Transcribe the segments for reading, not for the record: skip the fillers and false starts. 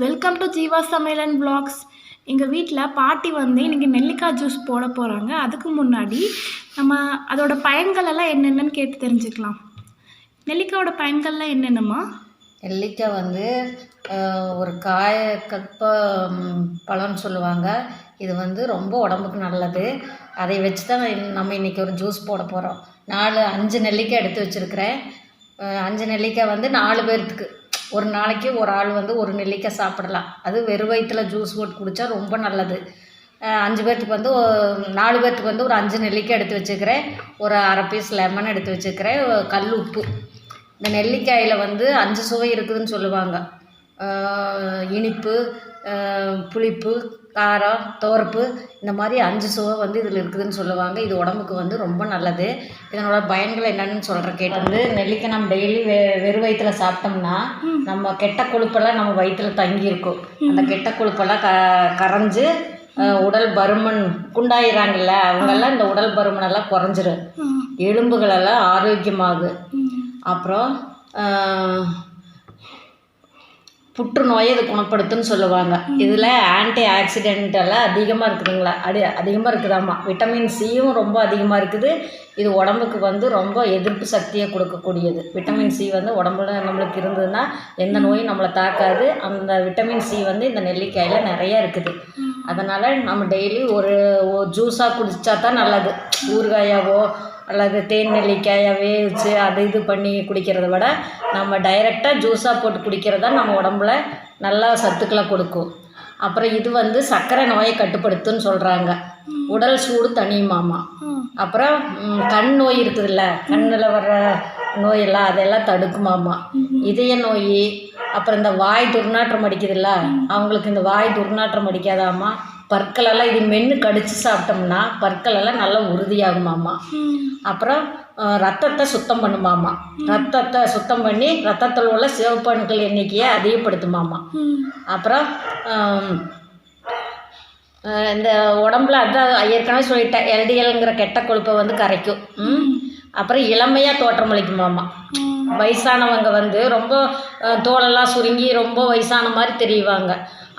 Welcome to Jeeva சமையல் and vlogs. எங்கள் வீட்டில் பாட்டி வந்து இன்றைக்கி நெல்லிக்காய் ஜூஸ் போட போகிறாங்க. அதுக்கு முன்னாடி நம்ம அதோட பயன்கள் எல்லாம் என்னென்னு கேட்டு தெரிஞ்சுக்கலாம். நெல்லிக்காயோட பயன்கள்லாம் என்னென்னம்மா? நெல்லிக்காய் வந்து ஒரு காய கற்ப பழம்னு சொல்லுவாங்க. இது வந்து ரொம்ப உடம்புக்கு நல்லது. அதை வச்சு தான் நம்ம இன்றைக்கி ஒரு ஜூஸ் போட போகிறோம். 5 நெல்லிக்காய் எடுத்து வச்சுருக்கிறேன். 5 நெல்லிக்காய் வந்து 4 பேர்த்துக்கு, ஒரு நாளைக்கு ஒரு ஆள் வந்து ஒரு நெல்லிக்காய் சாப்பிடலாம். அது வெறும் வயிற்றில் ஜூஸ் போட்டு குடித்தா ரொம்ப நல்லது. 5 பேர்த்துக்கு வந்து 4 பேர்த்துக்கு வந்து ஒரு 5 நெல்லிக்காய் எடுத்து வச்சுக்கிறேன். ஒரு அரை பீஸ் லெமன் எடுத்து வச்சுக்கிறேன். கல் உப்பு. இந்த நெல்லிக்காயில் வந்து 5 சுவை இருக்குதுன்னு சொல்லுவாங்க. இனிப்பு, புளிப்பு, காரம், துவர்ப்பு, இந்த மாதிரி 5 சுவை வந்து இதில் இருக்குதுன்னு சொல்லுவாங்க. இது உடம்புக்கு வந்து ரொம்ப நல்லது. இதனோட பயன்கள் என்னென்னு சொல்கிறேன் கேட்டு. வந்து நெல்லிக்காய் நம்ம டெய்லி வெறும் வயிற்றில் சாப்பிட்டோம்னா நம்ம கெட்ட கொழுப்பெல்லாம் நம்ம வயிற்றில் தங்கியிருக்கும். அந்த கெட்ட கொழுப்பெல்லாம் கரைஞ்சி உடல் பருமன் குண்டாயிறாங்கல்ல, அவங்கெல்லாம் இந்த உடல் பருமனெல்லாம் குறைஞ்சிரும். எலும்புகளெல்லாம் ஆரோக்கியமாகும். அப்புறம் புற்றுநோயை இது குணப்படுத்துன்னு சொல்லுவாங்க. இதில் ஆன்டி ஆக்சிடென்ட் எல்லாம் அதிகமாக இருக்குதுங்களா, அதிகமாக இருக்குதாம்மா. விட்டமின் சியும் ரொம்ப அதிகமாக இருக்குது. இது உடம்புக்கு வந்து ரொம்ப எதிர்ப்பு சக்தியை கொடுக்கக்கூடியது. விட்டமின் சி வந்து உடம்புல நம்மளுக்கு இருந்ததுன்னா எந்த நோயும் நம்மளை தாக்காது. அந்த விட்டமின் சி வந்து இந்த நெல்லிக்காயில் நிறையா இருக்குது. அதனால் நம்ம டெய்லி ஒரு ஜூஸாக குடித்தா தான் நல்லது. ஊறுகாயாவோ அல்லது தேன் நெல்லிக்காயாகவே வச்சு அது இது பண்ணி குடிக்கிறத விட நம்ம டைரெக்டாக ஜூஸாக போட்டு குடிக்கிறது தான் நம்ம உடம்புல நல்லா சத்துக்களை கொடுக்கும். அப்புறம் இது வந்து சர்க்கரை நோயை கட்டுப்படுத்துன்னு சொல்கிறாங்க. உடல் சூடு தனியுமாமா. அப்புறம் கண் நோய் இருக்குதுல்ல, கண்ணில் வர்ற நோயெல்லாம் அதெல்லாம் தடுக்குமாமா. இதய நோய், அப்புறம் இந்த வாய் துர்நாற்றம் அடிக்குதுல்ல, அவங்களுக்கு இந்த வாய் துர்நாற்றம் அடிக்காதாம்மா. பற்களெல்லாம் இது மென்று கடித்து சாப்பிட்டோம்னா பற்களெல்லாம் நல்லா உறுதியாகுமாம்மா. அப்புறம் ரத்தத்தை சுத்தம் பண்ணுமாம்மா. ரத்தத்தை சுத்தம் பண்ணி ரத்தத்தில் உள்ள சிவப்பணுக்கள் எண்ணிக்கையை அதிகப்படுத்துமாம்மா. அப்புறம் இந்த உடம்புல அதான் ஏற்கனவே சொல்லிட்டேன், எல்டிஎல்ங்கிற கெட்ட கொழுப்பை வந்து கரைக்கும். அப்புறம் இளமையாக தோற்றமளிக்குமாம்மா. வயசானவங்க வந்து ரொம்ப தோலெல்லாம் சுருங்கி ரொம்ப வயசான மாதிரி தெரியுவாங்க.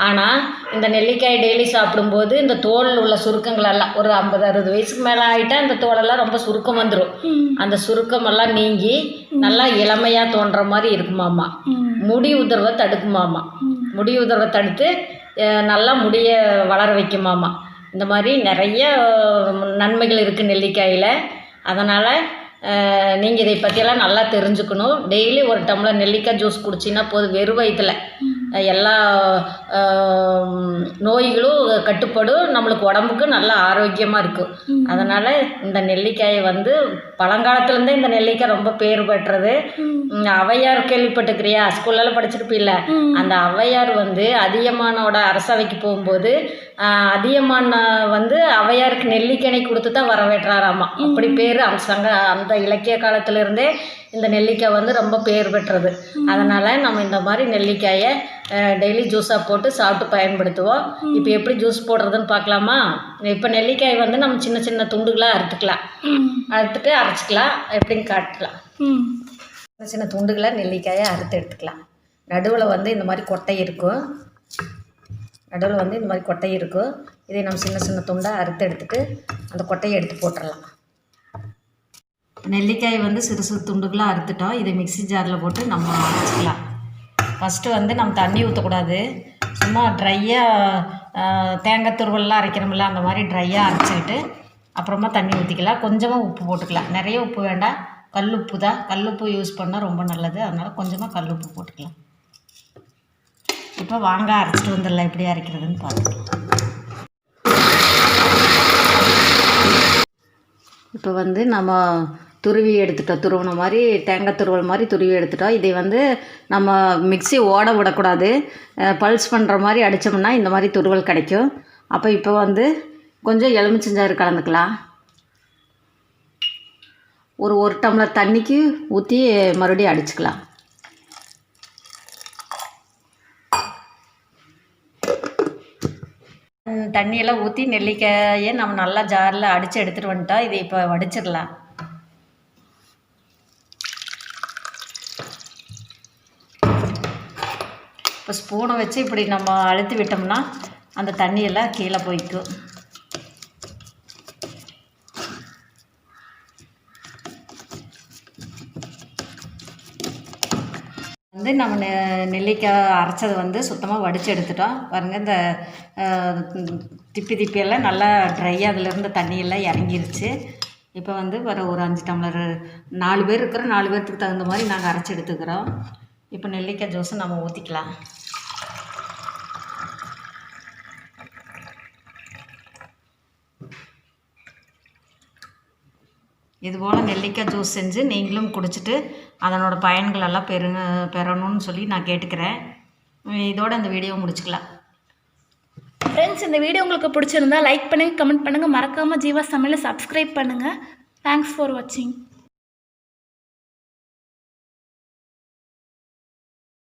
ஆனால் இந்த நெல்லிக்காய் டெய்லி சாப்பிடும்போது இந்த தோலில் உள்ள சுருக்கங்களெல்லாம் ஒரு 50-60 வயசுக்கு மேலே ஆகிட்டால் இந்த தோலெல்லாம் ரொம்ப சுருக்கம் வந்துடும். அந்த சுருக்கமெல்லாம் நீங்கி நல்லா இளமையாக தோன்ற மாதிரி இருக்குமாம்மா. முடி உதிர்வை தடுக்குமாம்மா. முடி உதிர்வை தடுத்து நல்லா முடியை வளர வைக்குமாம்மா. இந்த மாதிரி நிறைய நன்மைகள் இருக்குது நெல்லிக்காயில். அதனால் நீங்கள் இதை பற்றியெல்லாம் நல்லா தெரிஞ்சுக்கணும். டெய்லி ஒரு டம்ளர் நெல்லிக்காய் ஜூஸ் குடிச்சின்னா போதும். வெறும் வயிற்றில் எல்லா நோய்களும் கட்டுப்படும். நம்மளுக்கு உடம்புக்கு நல்லா ஆரோக்கியமாக இருக்கும். அதனால் இந்த நெல்லிக்காயை வந்து பழங்காலத்துலேருந்தே இந்த நெல்லிக்காய் ரொம்ப பேர் பெற்றது. ஔவையார் கேள்விப்பட்டுக்கிறியா? ஸ்கூல்லலாம் படிச்சிருப்பில்ல. அந்த ஔவையார் வந்து அதியமானோட அரசவைக்கு போகும்போது அதியமான் வந்து ஔவையாருக்கு நெல்லிக்காய் கொடுத்து தான் வரவேற்றாராமா. அப்படி பேர் அந்த இலக்கிய காலத்திலேருந்தே இந்த நெல்லிக்காய் வந்து ரொம்ப பேர் பெற்றது. அதனால் நம்ம இந்த மாதிரி நெல்லிக்காயை டெய்லி ஜூஸாக போட்டு சாப்பிட்டு பயன்படுத்துவோம். இப்போ எப்படி ஜூஸ் போடுறதுன்னு பார்க்கலாமா? இப்போ நெல்லிக்காய் வந்து நம்ம சின்ன சின்ன துண்டுகளாக அறுத்துட்டு அரைச்சிக்கலாம். எப்படின்னு காட்டலாம். சின்ன சின்ன துண்டுகளாக நெல்லிக்காயை அறுத்து எடுத்துக்கலாம். நடுவில் வந்து இந்த மாதிரி கொட்டை இருக்கும். இதை நம்ம சின்ன சின்ன துண்டாக அறுத்து எடுத்துட்டு அந்த கொட்டையை எடுத்து போட்டுடலாம். நெல்லிக்காய் வந்து சிறு சிறு துண்டுகளாக அறுத்துட்டோம். இதை மிக்ஸி ஜாரில் போட்டு நம்ம அரைச்சிக்கலாம். ஃபஸ்ட்டு வந்து நம்ம தண்ணி ஊற்றக்கூடாது. சும்மா ட்ரையாக தேங்காய் துருவல்லாம் அரைக்கிறோம்ல, அந்த மாதிரி ட்ரையாக அரைச்சிக்கிட்டு அப்புறமா தண்ணி ஊற்றிக்கலாம். கொஞ்சமாக உப்பு போட்டுக்கலாம். நிறைய உப்பு வேண்டாம். கல் உப்பு தான். கல் உப்பு யூஸ் பண்ணால் ரொம்ப நல்லது. அதனால் கொஞ்சமாக கல் உப்பு போட்டுக்கலாம். இப்போ வாங்க அரைச்சிட்டு வந்துடலாம். எப்படி அரைக்கிறதுன்னு பார்த்துக்கலாம். இப்போ வந்து நம்ம துருவி எடுத்துட்டோம். துருவின மாதிரி தேங்காய் துருவல் மாதிரி துருவி எடுத்துட்டோம். இதை வந்து நம்ம மிக்ஸி ஓட விடக்கூடாது. பல்ஸ் பண்ணுற மாதிரி அடித்தோம்னா இந்த மாதிரி துருவல் கிடைக்கும். அப்போ இப்போ வந்து கொஞ்சம் எலுமிச்சஞ்சாறு கலந்துக்கலாம். ஒரு டம்ளர் தண்ணிக்கு ஊற்றி மறுபடியும் அடிச்சுக்கலாம். தண்ணியெல்லாம் ஊற்றி நெல்லிக்காயை நம்ம நல்லா ஜாரில் அடித்து எடுத்துகிட்டு வந்துட்டோம். இதை இப்போ வடிச்சிடலாம். இப்போ இப்போ ஸ்பூனை வச்சு இப்படி நம்ம அழுத்தி விட்டோம்னா அந்த தண்ணியெல்லாம் கீழே போய்க்கும். வந்து நம்ம நெல்லிக்காய் அரைச்சது வந்து சுத்தமாக வடித்து எடுத்துட்டோம் பாருங்கள். இந்த திப்பியெல்லாம் நல்லா ட்ரையாக அதிலேருந்து தண்ணியெல்லாம் இறங்கிருச்சு. இப்போ வந்து ஒரு 5 டம்ளர் 4 பேர் இருக்கிற 4 பேர்த்துக்கு தகுந்த மாதிரி நாங்கள் அரைச்சி எடுத்துக்கிறோம். இப்போ நெல்லிக்காய் ஜூஸை நம்ம ஊற்றிக்கலாம். இதுபோல் நெல்லிக்காய் ஜூஸ் செஞ்சு நீங்களும் குடிச்சிட்டு அதனோட பயன்களெல்லாம் பெறணும்னு சொல்லி நான் கேட்டுக்கிறேன். இதோட இந்த வீடியோ முடிச்சுக்கலாம். ஃப்ரெண்ட்ஸ், இந்த வீடியோ உங்களுக்கு பிடிச்சிருந்தா லைக் பண்ணுங்கள், கமெண்ட் பண்ணுங்கள், மறக்காமல் ஜீவா சமையலை சப்ஸ்கிரைப் பண்ணுங்கள். தேங்க்ஸ் ஃபார் வாட்சிங்.